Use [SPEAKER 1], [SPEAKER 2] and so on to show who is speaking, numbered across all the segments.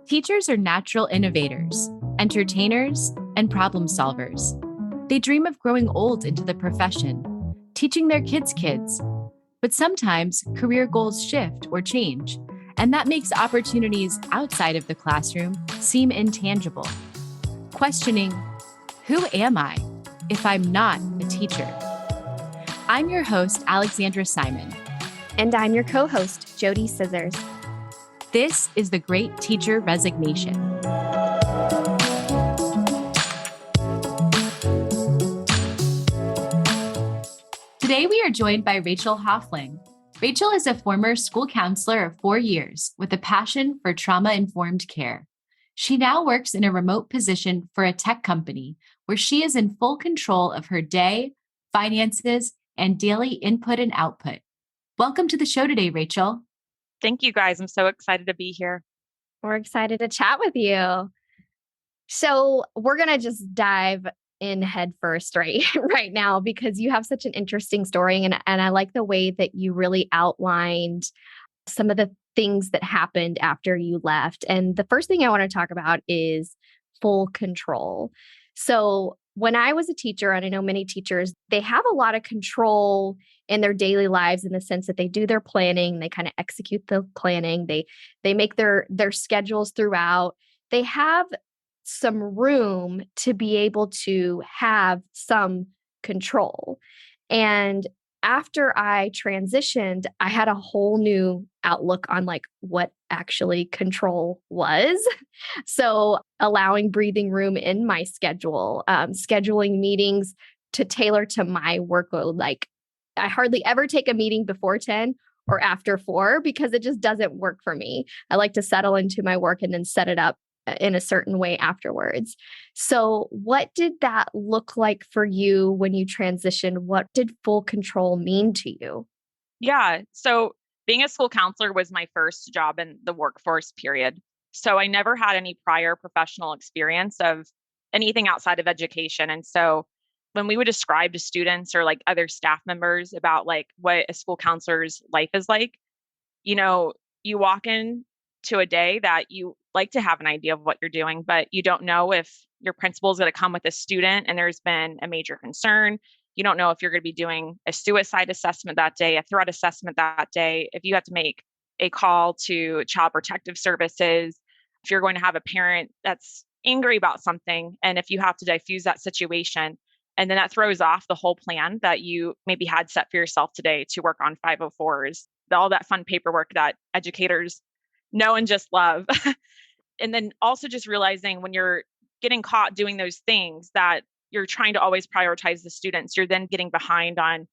[SPEAKER 1] Teachers are natural innovators, entertainers, and problem solvers. They dream of growing old into the profession, teaching their kids. But sometimes career goals shift or change, and that makes opportunities outside of the classroom seem intangible. Questioning, who am I if I'm not a teacher? I'm your host, Alexandra Simon.
[SPEAKER 2] And I'm your co-host, JoDee Scissors.
[SPEAKER 1] This is The Great Teacher Resignation. Today we are joined by Rachel Hoefling. Rachel is a former school counselor of 4 years with a passion for trauma-informed care. She now works in a remote position for a tech company where she is in full control of her day, finances, and daily input and output. Welcome to the show today, Rachel.
[SPEAKER 3] Thank you, guys. I'm so excited to be here.
[SPEAKER 2] We're excited to chat with you. So we're going to just dive in head first right now, because you have such an interesting story. And I like the way that you really outlined some of the things that happened after you left. And the first thing I want to talk about is full control. So when I was a teacher, and I know many teachers, they have a lot of control in their daily lives in the sense that they do their planning, they kind of execute the planning, they make their schedules throughout. They have some room to be able to have some control. And after I transitioned, I had a whole new outlook on like what actually control was. So allowing breathing room in my schedule, scheduling meetings to tailor to my workload. Like I hardly ever take a meeting before 10 or after 4 because it just doesn't work for me. I like to settle into my work and then set it up in a certain way afterwards. So what did that look like for you when you transitioned? What did full control mean to you?
[SPEAKER 3] Yeah. So being a school counselor was my first job in the workforce period. So I never had any prior professional experience of anything outside of education. And so when we would describe to students or like other staff members about like what a school counselor's life is like, you walk in to a day that you like to have an idea of what you're doing, but you don't know if your principal is going to come with a student and there's been a major concern. You don't know if you're going to be doing a suicide assessment that day, a threat assessment that day, if you have to make a call to Child Protective Services, if you're going to have a parent that's angry about something, and if you have to diffuse that situation. And then that throws off the whole plan that you maybe had set for yourself today to work on 504s, all that fun paperwork that educators know and just love. And then also just realizing when you're getting caught doing those things that you're trying to always prioritize the students, you're then getting behind on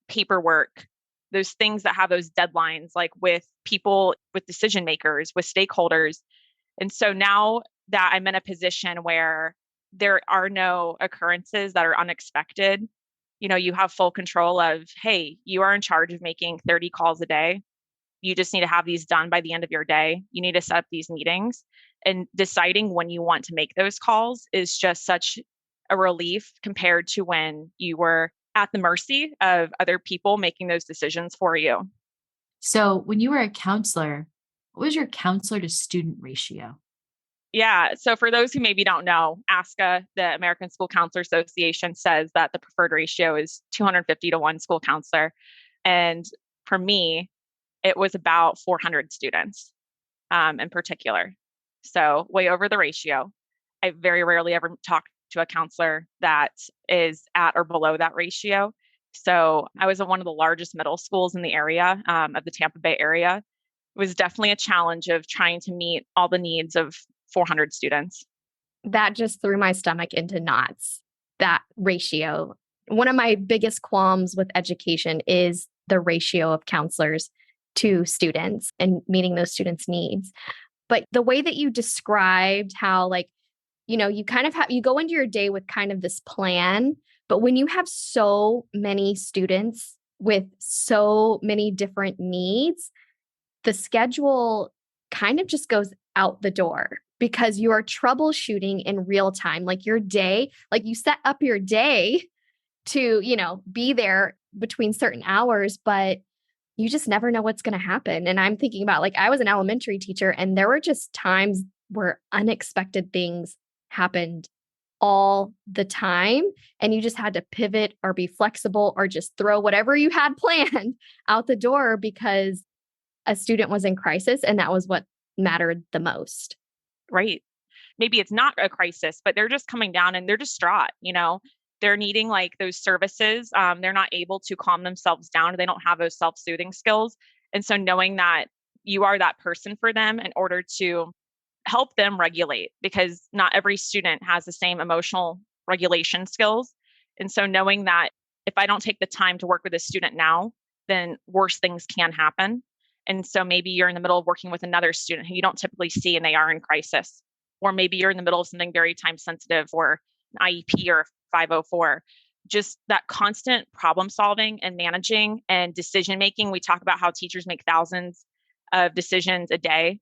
[SPEAKER 3] paperwork, those things that have those deadlines, like with people, with decision makers, with stakeholders. And so now that I'm in a position where there are no occurrences that are unexpected, you have full control of, hey, you are in charge of making 30 calls a day. You just need to have these done by the end of your day. You need to set up these meetings, and deciding when you want to make those calls is just such a relief compared to when you were at the mercy of other people making those decisions for you.
[SPEAKER 1] So when you were a counselor, what was your counselor to student ratio?
[SPEAKER 3] Yeah. So for those who maybe don't know, ASCA, the American School Counselor Association, says that the preferred ratio is 250 to 1 school counselor. And for me, it was about 400 students in particular. So way over the ratio. I very rarely ever talk to a counselor that is at or below that ratio. So I was at one of the largest middle schools in the area of the Tampa Bay area. It was definitely a challenge of trying to meet all the needs of 400 students.
[SPEAKER 2] That just threw my stomach into knots, that ratio. One of my biggest qualms with education is the ratio of counselors to students and meeting those students' needs. But the way that you described how you kind of you go into your day with kind of this plan, but when you have so many students with so many different needs, the schedule kind of just goes out the door because you are troubleshooting in real time. Like your day, like you set up your day to, be there between certain hours, but you just never know what's going to happen. And I'm thinking about I was an elementary teacher and there were just times where unexpected things happened all the time. And you just had to pivot or be flexible or just throw whatever you had planned out the door because a student was in crisis. And that was what mattered the most.
[SPEAKER 3] Right. Maybe it's not a crisis, but they're just coming down and they're distraught, they're needing like those services. They're not able to calm themselves down. They don't have those self-soothing skills. And so knowing that you are that person for them in order to help them regulate, because not every student has the same emotional regulation skills. And so knowing that if I don't take the time to work with a student now, then worse things can happen. And so maybe you're in the middle of working with another student who you don't typically see and they are in crisis. Or maybe you're in the middle of something very time sensitive or an IEP or 504. Just that constant problem solving and managing and decision making. We talk about how teachers make thousands of decisions a day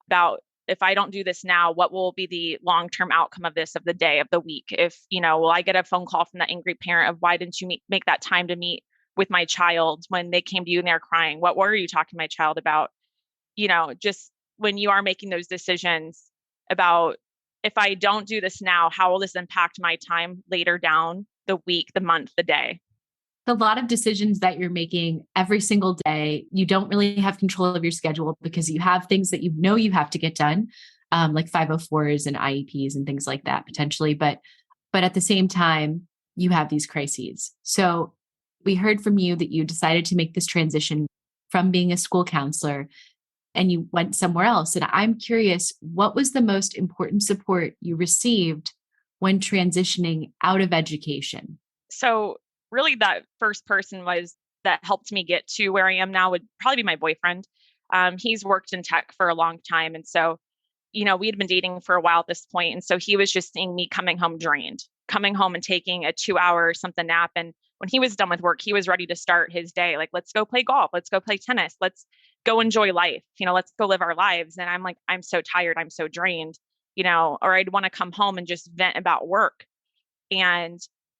[SPEAKER 3] about, if I don't do this now, what will be the long-term outcome of this, of the day, of the week? If, will I get a phone call from that angry parent of why didn't you make that time to meet with my child when they came to you and they're crying? What were you talking to my child about? Just when you are making those decisions about, if I don't do this now, how will this impact my time later down the week, the month, the day?
[SPEAKER 1] A lot of decisions that you're making every single day. You don't really have control of your schedule because you have things that you have to get done, like 504s and IEPs and things like that potentially. But at the same time, you have these crises. So we heard from you that you decided to make this transition from being a school counselor and you went somewhere else. And I'm curious, what was the most important support you received when transitioning out of education?
[SPEAKER 3] So really that first person that helped me get to where I am now would probably be my boyfriend. He's worked in tech for a long time. And so, we had been dating for a while at this point. And so he was just seeing me coming home drained, coming home and taking a 2-hour something nap. And when he was done with work, he was ready to start his day. Like, let's go play golf. Let's go play tennis. Let's go enjoy life. Let's go live our lives. And I'm like, I'm so tired. I'm so drained, or I'd want to come home and just vent about work. And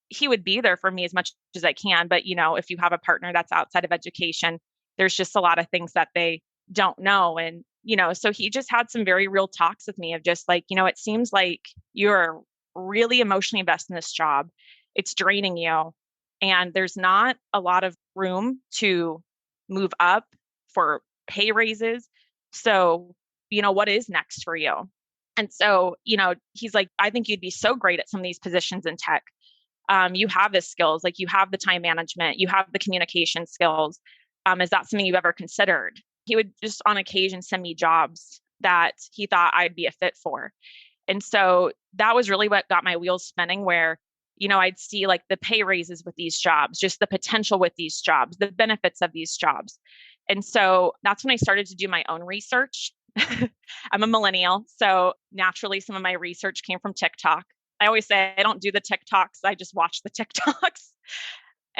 [SPEAKER 3] he would be there for me as much as I can. But, if you have a partner that's outside of education, there's just a lot of things that they don't know. And, so he just had some very real talks with me of just like, it seems like you're really emotionally invested in this job. It's draining you. And there's not a lot of room to move up for pay raises. So, what is next for you? And so, he's like, I think you'd be so great at some of these positions in tech. You have the skills, like you have the time management, you have the communication skills. Is that something you've ever considered? He would just on occasion send me jobs that he thought I'd be a fit for. And so that was really what got my wheels spinning, where, I'd see like the pay raises with these jobs, just the potential with these jobs, the benefits of these jobs. And so that's when I started to do my own research. I'm a millennial. So naturally, some of my research came from TikTok. I always say I don't do the TikToks. I just watch the TikToks.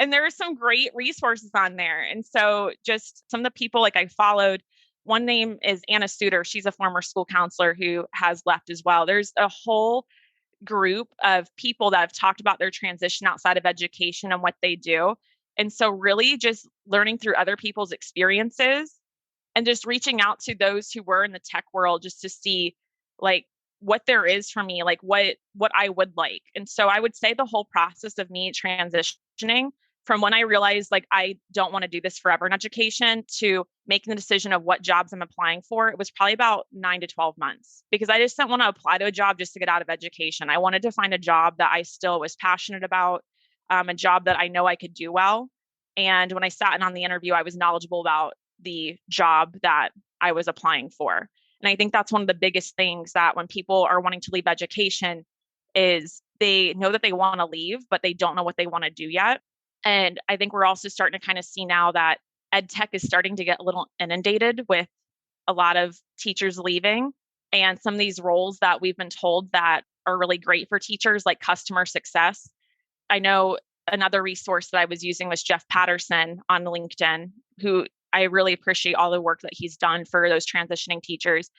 [SPEAKER 3] And there are some great resources on there. And so just some of the people like I followed, one name is Anna Suter. She's a former school counselor who has left as well. There's a whole group of people that have talked about their transition outside of education and what they do. And so really just learning through other people's experiences and just reaching out to those who were in the tech world just to see like what there is for me, like what I would like. And so I would say the whole process of me transitioning from when I realized like I don't want to do this forever in education to making the decision of what jobs I'm applying for, it was probably about 9 to 12 months, because I just didn't want to apply to a job just to get out of education. I wanted to find a job that I still was passionate about, a job that I know I could do well. And when I sat in on the interview, I was knowledgeable about the job that I was applying for. And I think that's one of the biggest things that when people are wanting to leave education is they know that they want to leave, but they don't know what they want to do yet. And I think we're also starting to kind of see now that ed tech is starting to get a little inundated with a lot of teachers leaving. And some of these roles that we've been told that are really great for teachers, like customer success. I know another resource that I was using was Jeff Patterson on LinkedIn, who I really appreciate all the work that he's done for those transitioning teachers.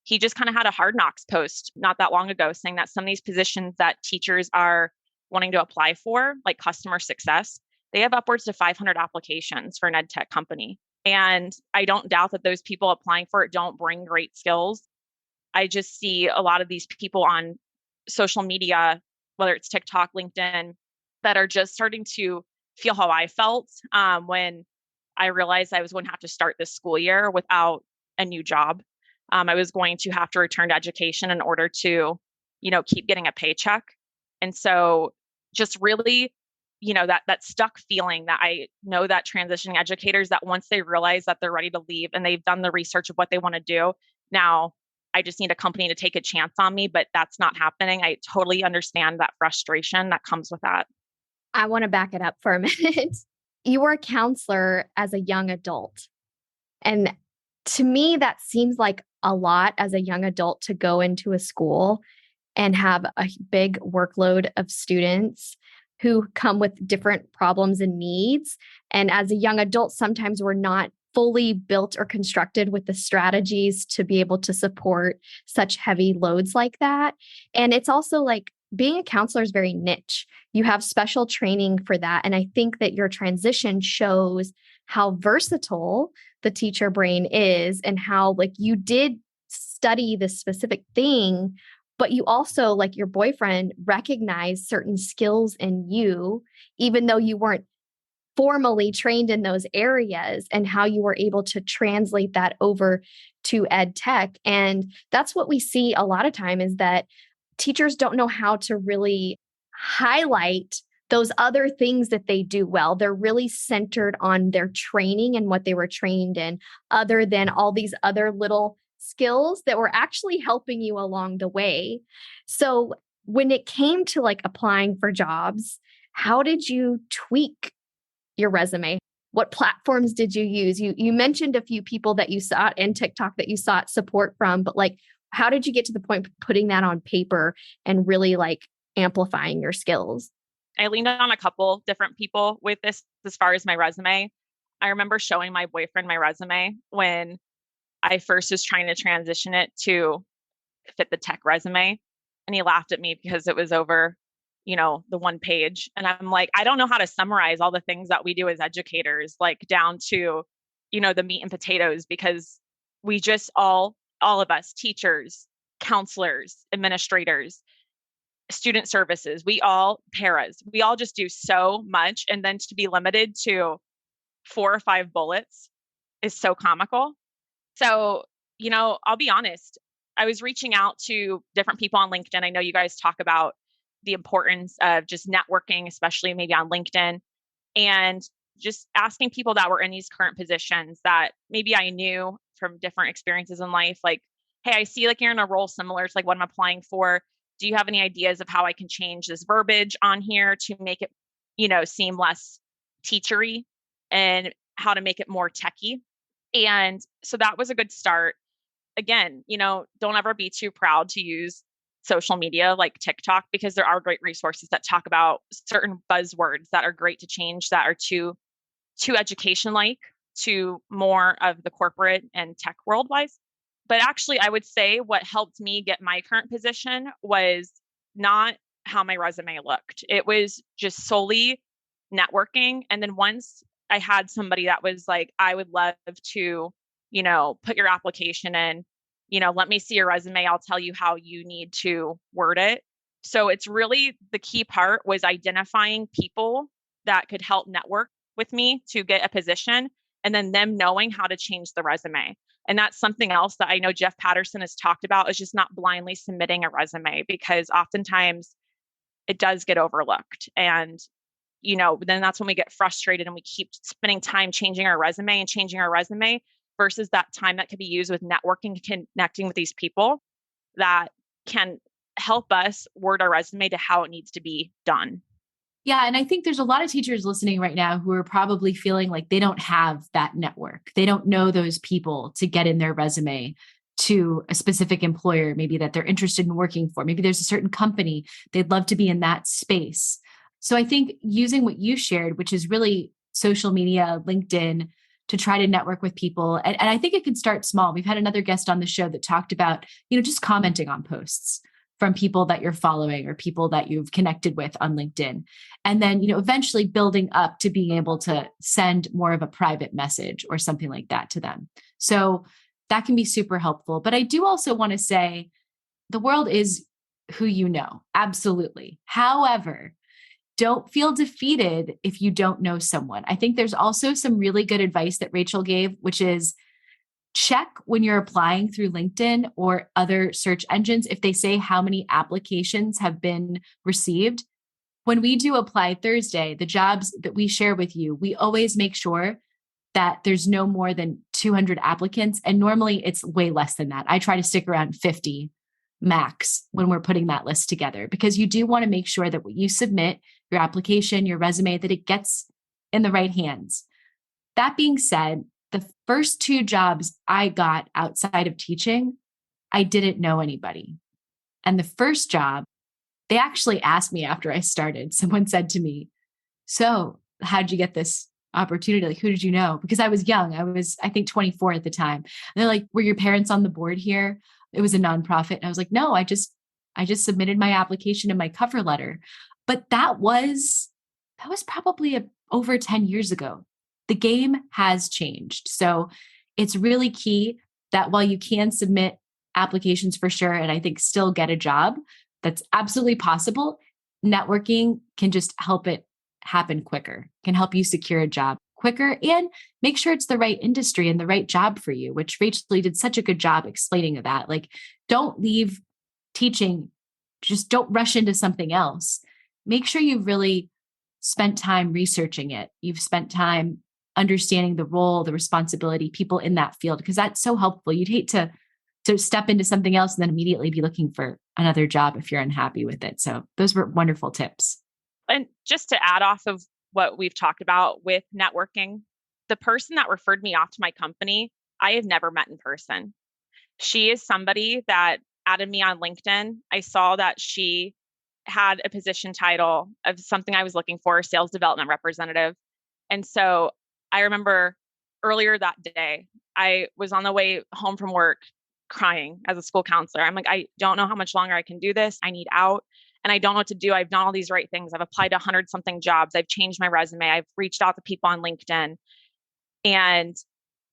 [SPEAKER 3] He just kind of had a Hard Knocks post not that long ago saying that some of these positions that teachers are wanting to apply for, like customer success, they have upwards to 500 applications for an ed tech company. And I don't doubt that those people applying for it don't bring great skills. I just see a lot of these people on social media, whether it's TikTok, LinkedIn, that are just starting to feel how I felt when I realized I was going to have to start this school year without a new job. I was going to have to return to education in order to, keep getting a paycheck. And so just really, that stuck feeling that I know that transitioning educators, that once they realize that they're ready to leave and they've done the research of what they want to do, now I just need a company to take a chance on me, but that's not happening. I totally understand that frustration that comes with that.
[SPEAKER 2] I want to back it up for a minute. You were a counselor as a young adult. And to me, that seems like a lot as a young adult to go into a school and have a big workload of students who come with different problems and needs. And as a young adult, sometimes we're not fully built or constructed with the strategies to be able to support such heavy loads like that. And it's also like being a counselor is very niche. You have special training for that. And I think that your transition shows how versatile the teacher brain is and how like you did study this specific thing, but you also, like your boyfriend, recognized certain skills in you, even though you weren't formally trained in those areas, and how you were able to translate that over to ed tech. And that's what we see a lot of time is that teachers don't know how to really highlight those other things that they do well. They're really centered on their training and what they were trained in, other than all these other little skills that were actually helping you along the way. So when it came to like applying for jobs, how did you tweak your resume? What platforms did you use? You mentioned a few people that you sought and TikTok that you sought support from, but like, how did you get to the point of putting that on paper and really like amplifying your skills?
[SPEAKER 3] I leaned on a couple different people with this as far as my resume. I remember showing my boyfriend my resume when I first was trying to transition it to fit the tech resume. And he laughed at me because it was over, the one page. And I'm like, I don't know how to summarize all the things that we do as educators, like down to, the meat and potatoes, because we just all of us, teachers, counselors, administrators, student services, we all paras, we all just do so much. And then to be limited to 4 or 5 bullets is so comical. So, I'll be honest, I was reaching out to different people on LinkedIn. I know you guys talk about the importance of just networking, especially maybe on LinkedIn, and just asking people that were in these current positions that maybe I knew from different experiences in life. Like, hey, I see like you're in a role similar to like what I'm applying for. Do you have any ideas of how I can change this verbiage on here to make it, seem less teachery, and how to make it more techie? And so that was a good start. Again, don't ever be too proud to use social media like TikTok, because there are great resources that talk about certain buzzwords that are great to change, that are too education like, to more of the corporate and tech world wise. But actually, I would say what helped me get my current position was not how my resume looked. It was just solely networking. And then once I had somebody that was like, I would love to, put your application in, let me see your resume. I'll tell you how you need to word it. So it's really the key part was identifying people that could help network with me to get a position, and then them knowing how to change the resume. And that's something else that I know Jeff Patterson has talked about, is just not blindly submitting a resume, because oftentimes it does get overlooked. And, then that's when we get frustrated and we keep spending time changing our resume versus that time that could be used with networking, connecting with these people that can help us word our resume to how it needs to be done.
[SPEAKER 1] Yeah. And I think there's a lot of teachers listening right now who are probably feeling like they don't have that network. They don't know those people to get in their resume to a specific employer, maybe that they're interested in working for. Maybe there's a certain company they'd love to be in that space. So I think using what you shared, which is really social media, LinkedIn, to try to network with people. And I think it can start small. We've had another guest on the show that talked about, just commenting on posts from people that you're following or people that you've connected with on LinkedIn. And then, eventually building up to being able to send more of a private message or something like that to them. So that can be super helpful. But I do also want to say the world is who you know. Absolutely. However, don't feel defeated if you don't know someone. I think there's also some really good advice that Rachel gave, which is check when you're applying through LinkedIn or other search engines if they say how many applications have been received. When we do Apply Thursday, the jobs that we share with you, we always make sure that there's no more than 200 applicants. And normally it's way less than that. I try to stick around 50 max when we're putting that list together, because you do want to make sure that what you submit, your application, your resume, that it gets in the right hands. That being said, the first 2 jobs I got outside of teaching, I didn't know anybody. And the first job, they actually asked me after I started. Someone said to me, "So, how'd you get this opportunity? Like, who did you know?" Because I was young. I was, I think, 24 at the time. And they're like, "Were your parents on the board here?" It was a nonprofit. And I was like, "No, I just submitted my application and my cover letter." But that was probably over 10 years ago. The game has changed. So it's really key that while you can submit applications for sure, and I think still get a job, that's absolutely possible. Networking can just help it happen quicker, can help you secure a job quicker and make sure it's the right industry and the right job for you, which Rachel did such a good job explaining that. Like, don't leave teaching, just don't rush into something else. Make sure you've really spent time researching it. You've spent time understanding the role, the responsibility, people in that field, because that's so helpful. You'd hate to step into something else and then immediately be looking for another job if you're unhappy with it. So those were wonderful tips.
[SPEAKER 3] And just to add off of what we've talked about with networking, the person that referred me off to my company, I have never met in person. She is somebody that added me on LinkedIn. I saw that she had a position title of something I was looking for, sales development representative. And so I remember earlier that day, I was on the way home from work crying as a school counselor. I'm like, I don't know how much longer I can do this. I need out and I don't know what to do. I've done all these right things. I've applied to 100 something jobs. I've changed my resume. I've reached out to people on LinkedIn. And,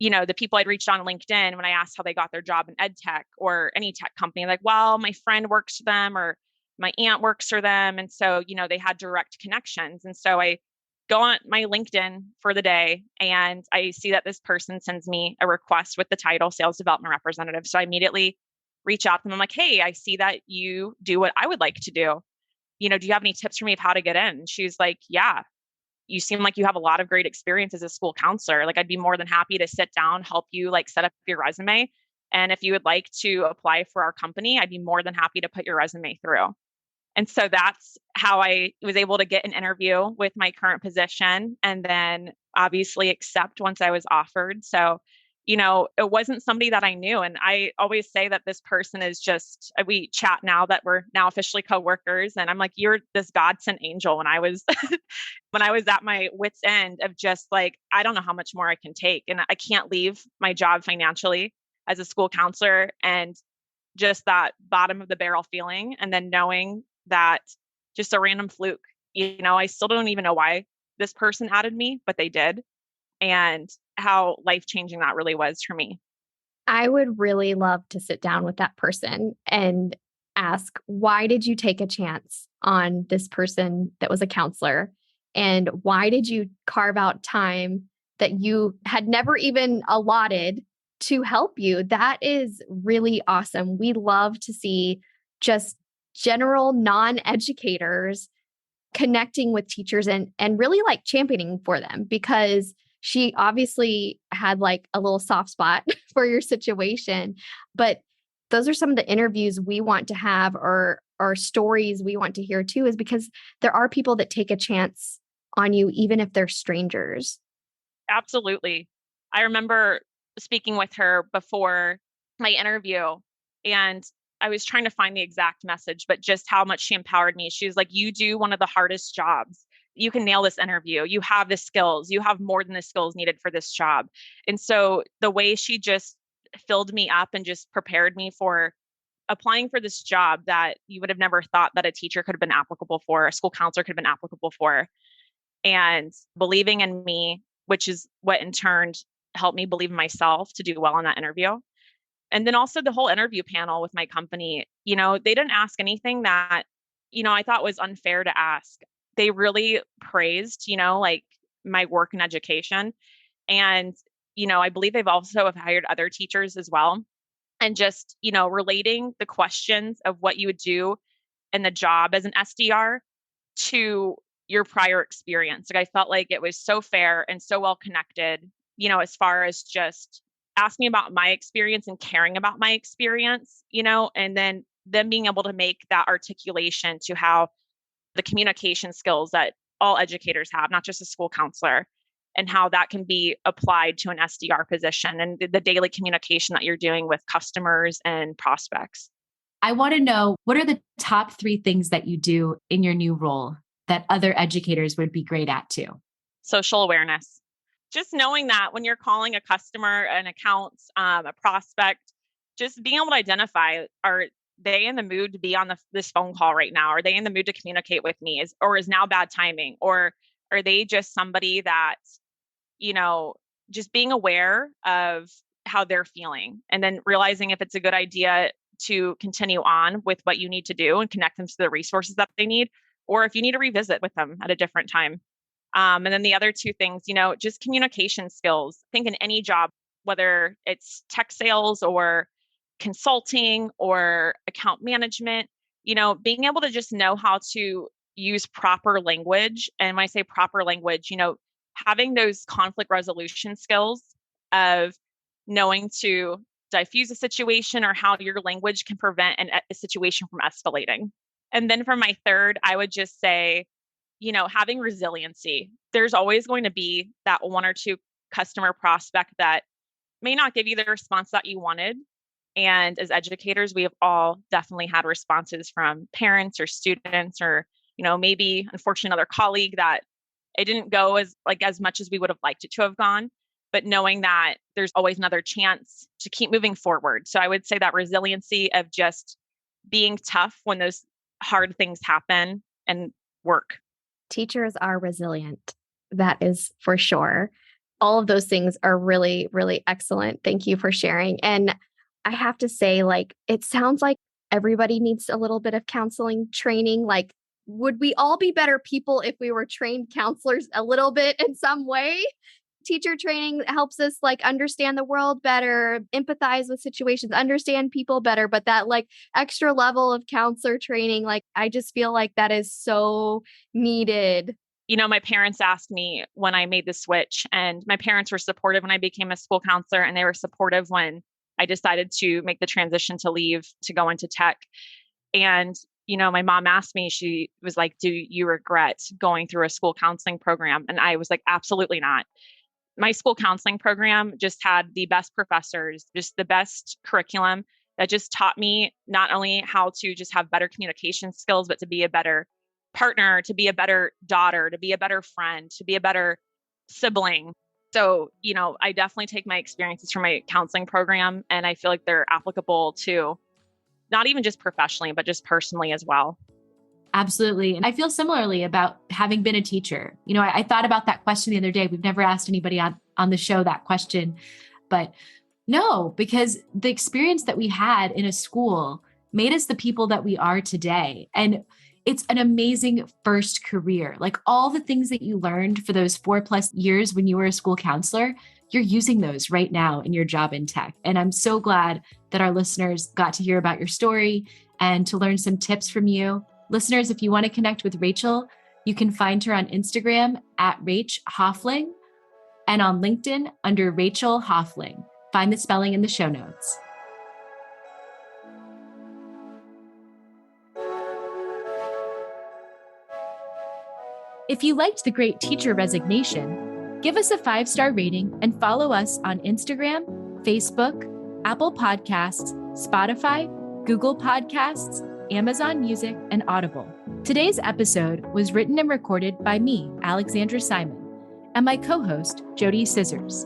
[SPEAKER 3] the people I'd reached on LinkedIn, when I asked how they got their job in ed tech or any tech company, like, well, my friend works for them or my aunt works for them. And so, they had direct connections. And so I go on my LinkedIn for the day and I see that this person sends me a request with the title sales development representative. So I immediately reach out to them. I'm like, "Hey, I see that you do what I would like to do. Do you have any tips for me of how to get in?" And she's like, "Yeah, you seem like you have a lot of great experience as a school counselor. Like, I'd be more than happy to sit down, help you like set up your resume. And if you would like to apply for our company, I'd be more than happy to put your resume through." And so that's how I was able to get an interview with my current position and then obviously accept once I was offered. So, it wasn't somebody that I knew. And I always say that this person is just, we chat now that we're now officially coworkers. And I'm like, "You're this godsend angel." When I was, when I was at my wit's end of just like, I don't know how much more I can take. And I can't leave my job financially as a school counselor. And just that bottom of the barrel feeling. And then knowing that just a random fluke, I still don't even know why this person added me, but they did. And how life-changing that really was for me.
[SPEAKER 2] I would really love to sit down with that person and ask, why did you take a chance on this person that was a counselor? And why did you carve out time that you had never even allotted to help you? That is really awesome. We love to see just general non-educators connecting with teachers and really like championing for them, because she obviously had like a little soft spot for your situation. But those are some of the interviews we want to have, or stories we want to hear too, is because there are people that take a chance on you, even if they're strangers.
[SPEAKER 3] Absolutely. I remember speaking with her before my interview, and I was trying to find the exact message, but just how much she empowered me. She was like, "You do one of the hardest jobs. You can nail this interview. You have the skills. You have more than the skills needed for this job." And so the way she just filled me up and just prepared me for applying for this job that you would have never thought that a teacher could have been applicable for, a school counselor could have been applicable for, and believing in me, which is what in turn helped me believe in myself to do well in that interview. And then also the whole interview panel with my company, they didn't ask anything that, I thought was unfair to ask. They really praised, like my work in education. And, I believe they've also have hired other teachers as well. And just, relating the questions of what you would do in the job as an SDR to your prior experience. Like I felt like it was so fair and so well connected, as far as just asking about my experience and caring about my experience, and then them being able to make that articulation to how the communication skills that all educators have, not just a school counselor, and how that can be applied to an SDR position and the daily communication that you're doing with customers and prospects.
[SPEAKER 1] I want to know, what are the top 3 things that you do in your new role that other educators would be great at too?
[SPEAKER 3] Social awareness. Just knowing that when you're calling a customer, an account, a prospect, just being able to identify, are they in the mood to be on this phone call right now? Are they in the mood to communicate with me? Is now bad timing? Or are they just somebody that, just being aware of how they're feeling, and then realizing if it's a good idea to continue on with what you need to do and connect them to the resources that they need, or if you need to revisit with them at a different time. And then the other 2 things, just communication skills. I think in any job, whether it's tech sales or consulting or account management, being able to just know how to use proper language. And when I say proper language, having those conflict resolution skills of knowing to diffuse a situation or how your language can prevent a situation from escalating. And then for my third, I would just say, having resiliency. There's always going to be that 1 or 2 customer prospect that may not give you the response that you wanted. And as educators, we have all definitely had responses from parents or students, or, maybe unfortunately another colleague that it didn't go as much as we would have liked it to have gone. But knowing that there's always another chance to keep moving forward. So I would say that resiliency of just being tough when those hard things happen and work.
[SPEAKER 2] Teachers are resilient. That is for sure. All of those things are really, really excellent. Thank you for sharing. And I have to say, it sounds like everybody needs a little bit of counseling training. Would we all be better people if we were trained counselors a little bit in some way? Teacher training helps us understand the world better, empathize with situations, understand people better. But that extra level of counselor training, I just feel like that is so needed.
[SPEAKER 3] My parents asked me when I made the switch, and my parents were supportive when I became a school counselor, and they were supportive when I decided to make the transition to leave to go into tech. And, my mom asked me, she was like, do you regret going through a school counseling program? And I was like, absolutely not. My school counseling program just had the best professors, just the best curriculum that just taught me not only how to just have better communication skills, but to be a better partner, to be a better daughter, to be a better friend, to be a better sibling. So, I definitely take my experiences from my counseling program, and I feel like they're applicable to not even just professionally, but just personally as well.
[SPEAKER 1] Absolutely. And I feel similarly about having been a teacher. I thought about that question the other day. We've never asked anybody on the show that question, but no, because the experience that we had in a school made us the people that we are today. And it's an amazing first career. All the things that you learned for those 4+ years when you were a school counselor, you're using those right now in your job in tech. And I'm so glad that our listeners got to hear about your story and to learn some tips from you. Listeners, if you want to connect with Rachel, you can find her on Instagram at Rach Hoefling and on LinkedIn under Rachel Hoefling. Find the spelling in the show notes. If you liked The Great Teacher Resignation, give us a 5-star rating and follow us on Instagram, Facebook, Apple Podcasts, Spotify, Google Podcasts, Amazon Music, and Audible. Today's episode was written and recorded by me, Alexandra Simon, and my co-host, JoDee Scissors.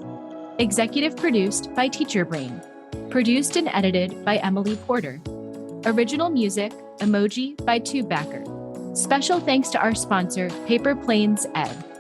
[SPEAKER 1] Executive produced by Teacher Brain. Produced and edited by Emily Porter. Original music, Emoji by Tubebacker. Special thanks to our sponsor, Paper Planes Ed.